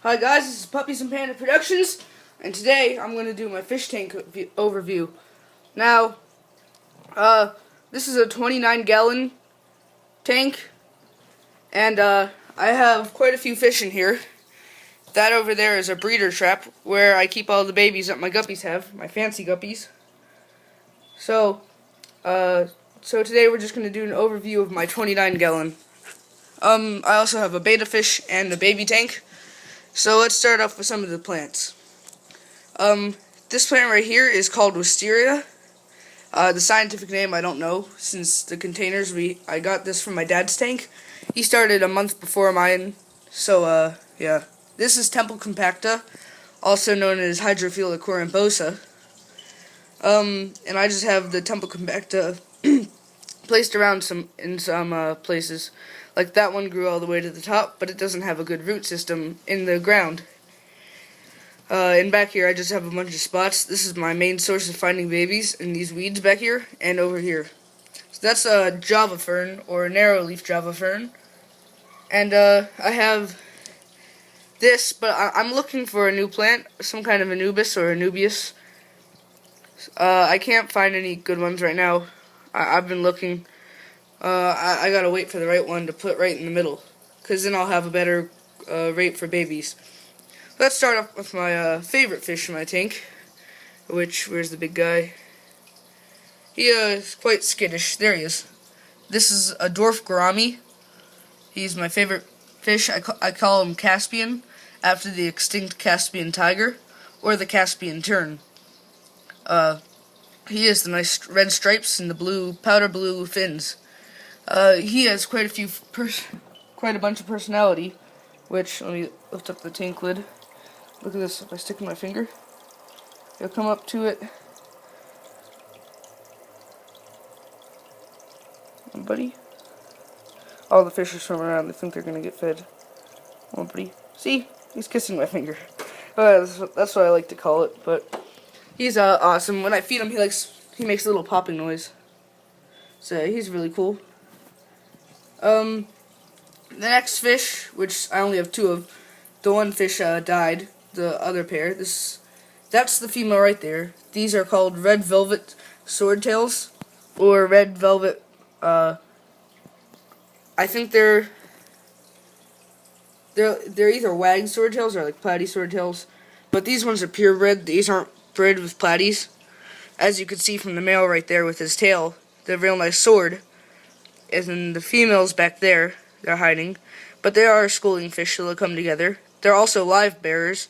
Hi guys, this is Puppies and Panda Productions, and today I'm going to do my fish tank overview. Now, this is a 29-gallon tank, and I have quite a few fish in here. That over there is a breeder trap where I keep all the babies that my guppies have, my fancy guppies. So today we're just going to do an overview of my 29-gallon. I also have a betta fish and a baby tank. So let's start off with some of the plants. This plant right here is called Wisteria. The scientific name I don't know, since the containers I got this from my dad's tank. He started a month before mine, so yeah. This is Temple compacta, also known as Hydrophila corymbosa. And I just have the Temple compacta placed around in some places. Like that one grew all the way to the top, but it doesn't have a good root system in the ground. And back here I just have a bunch of spots. This is my main source of finding babies in these weeds back here and over here. So that's a Java fern, or a narrow leaf Java fern. And I have this, but I'm looking for a new plant, some kind of Anubis or Anubias. I can't find any good ones right now. I've been looking. I gotta wait for the right one to put right in the middle, because then I'll have a better rate for babies. Let's start off with my favorite fish in my tank, where's the big guy? He is quite skittish. There he is. This is a dwarf gourami. He's my favorite fish. I call him Caspian, after the extinct Caspian tiger, or the Caspian tern. He has the nice red stripes and the powder blue fins. He has quite a bunch of personality, which, let me lift up the tank lid. Look at this, if I stick in my finger, he'll come up to it. And buddy. All the fish are swimming around, they think they're gonna get fed. Come on, buddy. See? He's kissing my finger. That's what I like to call it, but he's awesome. When I feed him, he makes a little popping noise. So he's really cool. The next fish, which I only have two of, the one fish died, the other pair. That's the female right there. These are called red velvet swordtails, or red velvet. I think they're either wag swordtails or like platy swordtails, but these ones are purebred. These aren't bred with platies. As you can see from the male right there with his tail, they're a real nice sword. And then the females back there, they're hiding. But they are schooling fish, so they'll come together. They're also live bearers,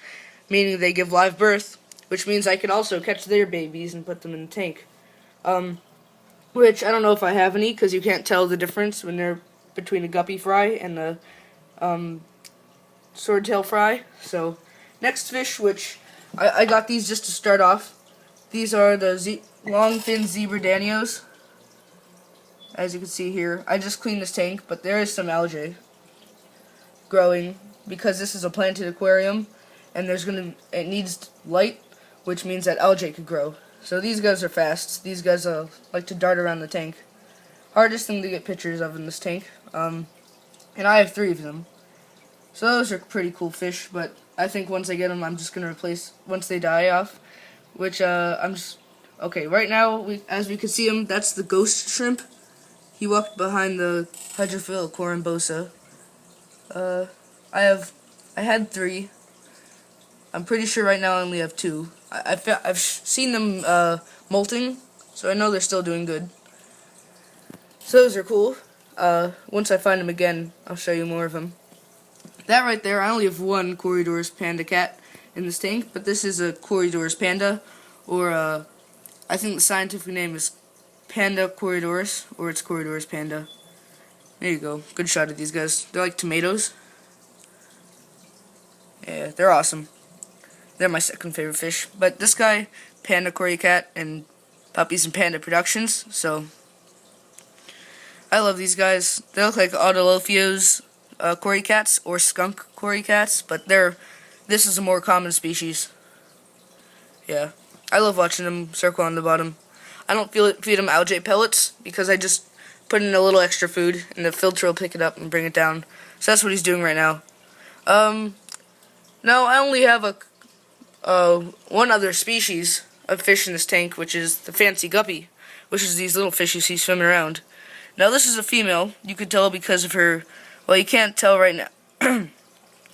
meaning they give live birth, which means I can also catch their babies and put them in the tank. Which, I don't know if I have any, because you can't tell the difference when they're between a guppy fry and the swordtail fry. So, next fish, which I got these just to start off. These are the long-fin zebra danios. As you can see here, I just cleaned this tank, but there is some algae growing because this is a planted aquarium, and it needs light, which means that algae could grow. So these guys are fast. These guys like to dart around the tank. Hardest thing to get pictures of in this tank. And I have 3 of them. So those are pretty cool fish, but I think once I get them, I'm just gonna replace once they die off. Which okay. Right now, as we can see him, that's the ghost shrimp. He walked behind the Hydrophila corymbosa. I had 3. I'm pretty sure right now I only have 2. I've seen them molting, so I know they're still doing good. So those are cool. Once I find them again, I'll show you more of them. That right there, I only have 1 Corydoras panda cat in this tank, but this is a Corydoras panda, or I think the scientific name is Panda Corydoras, or it's Corydoras panda. There you go. Good shot of these guys. They're like tomatoes. Yeah, they're awesome. They're my second favorite fish. But this guy, Panda Cory Cat, and Puppies and Panda Productions, so I love these guys. They look like Autolophio's Cory Cats, or skunk Cory Cats, but this is a more common species. Yeah, I love watching them circle on the bottom. I don't feed them algae pellets, because I just put in a little extra food, and the filter will pick it up and bring it down. So that's what he's doing right now. Now I only have one other species of fish in this tank, which is the fancy guppy, which is these little fish you see swimming around. Now this is a female. You could tell because of her. Well, you can't tell right now.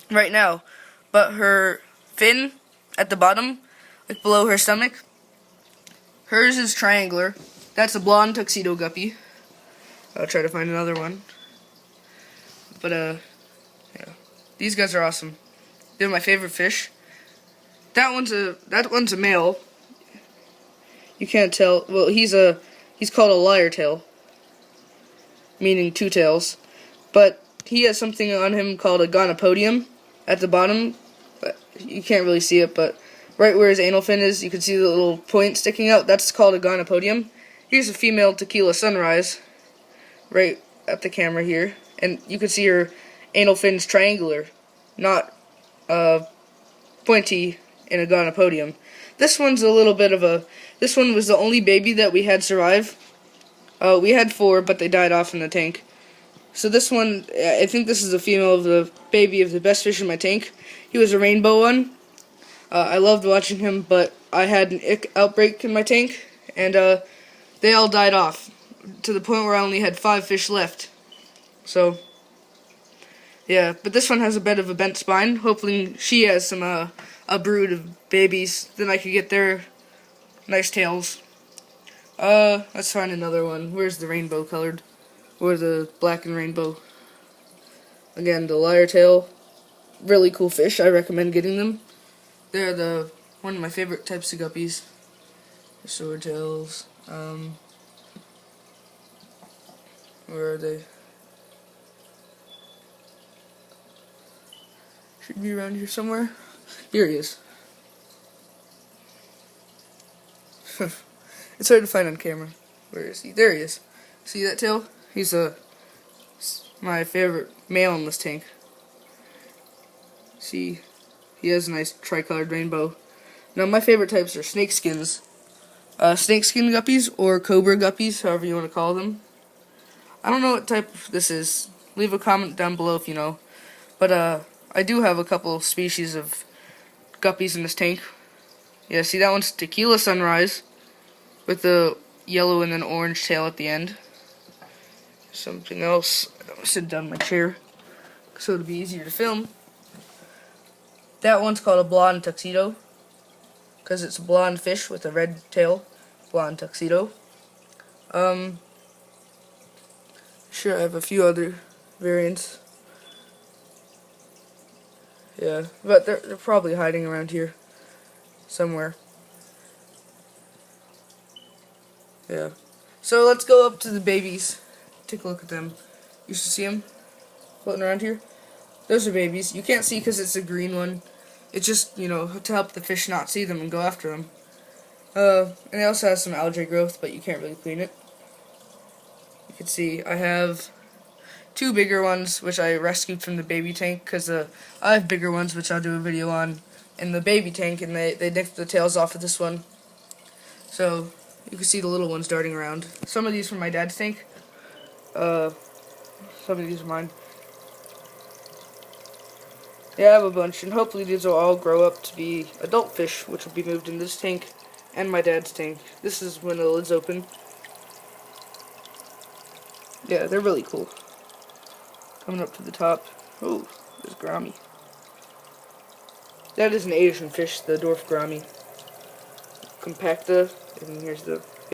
Right now, but her fin at the bottom, like below her stomach, hers is triangular. That's a blonde tuxedo guppy. I'll try to find another one. But yeah, these guys are awesome. They're my favorite fish. That one's a male. You can't tell. Well, he's called a lyre tail, meaning two tails. But he has something on him called a gonopodium at the bottom. You can't really see it, but right where his anal fin is, you can see the little point sticking out. That's called a gonopodium. Here's a female tequila sunrise, right at the camera here, and you can see her anal fin's triangular, not pointy in a gonopodium. This one's a little bit of a. This one was the only baby that we had survive. We had 4, but they died off in the tank. So this one, I think this is a female of the baby of the best fish in my tank. He was a rainbow one. I loved watching him, but I had an ick outbreak in my tank, and they all died off to the point where I only had 5 fish left. So, yeah, but this one has a bit of a bent spine. Hopefully she has some a brood of babies, then I could get their nice tails. Let's find another one. Where's the rainbow colored? Or the black and rainbow? Again, the lyre tail. Really cool fish. I recommend getting them. They're one of my favorite types of guppies. The swordtails. Where are they? Should be around here somewhere. Here he is. It's hard to find on camera. Where is he? There he is. See that tail? He's my favorite male in this tank. See, he has a nice tricolored rainbow. Now my favorite types are snakeskins. Snakeskin guppies or cobra guppies, however you want to call them. I don't know what type this is. Leave a comment down below if you know. But I do have a couple species of guppies in this tank. Yeah, see that one's tequila sunrise with the yellow and then orange tail at the end. Something else. I'm gonna sit down in my chair so it'll be easier to film. That one's called a blonde tuxedo because it's a blonde fish with a red tail. Blonde tuxedo. Sure, I have a few other variants. Yeah, but they're probably hiding around here somewhere. Yeah. So let's go up to the babies. Take a look at them. You should see them floating around here. Those are babies. You can't see because it's a green one. It's just, you know, to help the fish not see them and go after them. And it also has some algae growth, but you can't really clean it. You can see I have 2 bigger ones, which I rescued from the baby tank, because I have bigger ones, which I'll do a video on, in the baby tank, and they nicked the tails off of this one. So, you can see the little ones darting around. Some of these from my dad's tank. Some of these are mine. Yeah, I have a bunch, and hopefully these will all grow up to be adult fish, which will be moved in this tank and my dad's tank. This is when the lid's open. Yeah, they're really cool. Coming up to the top. Oh, there's gourami. That is an Asian fish, the dwarf gourami. Compacta, and here's the